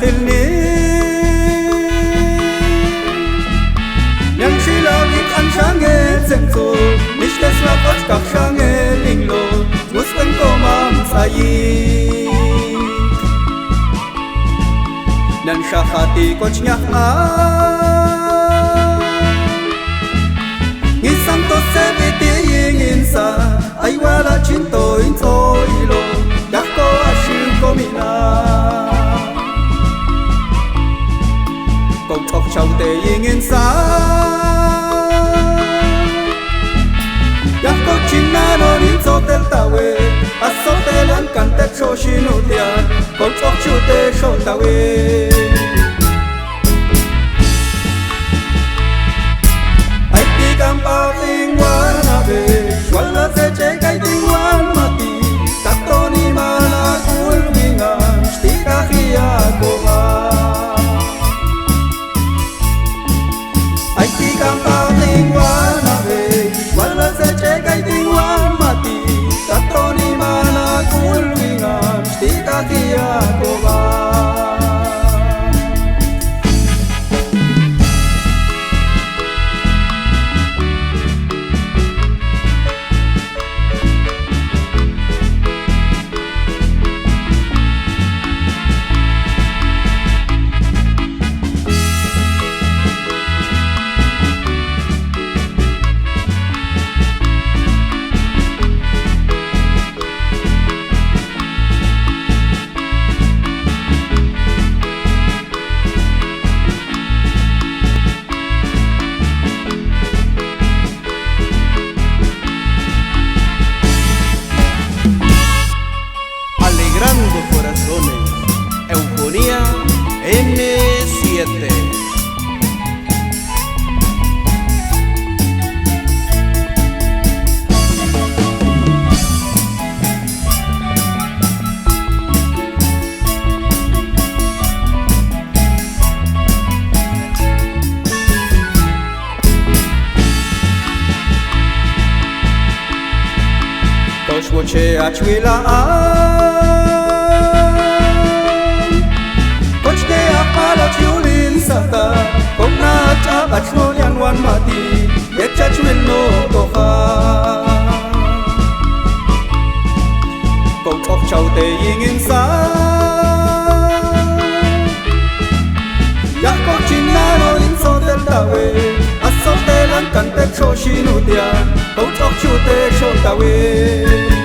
khilni yang shi la git an shange zenzo nicht das la pot kach shange linglo muss ben komam sai nan shahati koch nya nghi santo se viti in sa ai wala chinto in toilo dako ashin komina công chọc chầu tề in sa dako china no in so tel tawe aso telan kan te choshinu tia công chọc chu te sho tawe Kampau tingwan abe, wala se cekai tingwan mati, katoni mana kulmingan, stika kia koma. Ai ti kampau tingwan abe, wala se cekai tingwan mati, katoni mana kulmingan, stika kia koma. Corazones, Eufonía N7. Coach Woche Achwila Kong na cha bachno yan wan mati et cha chwin no to kha Kong chok chau te in sa ya ko chin na no in so tel tawe aso te lan kan te cho shinu dia Kong chok chu te sho tawe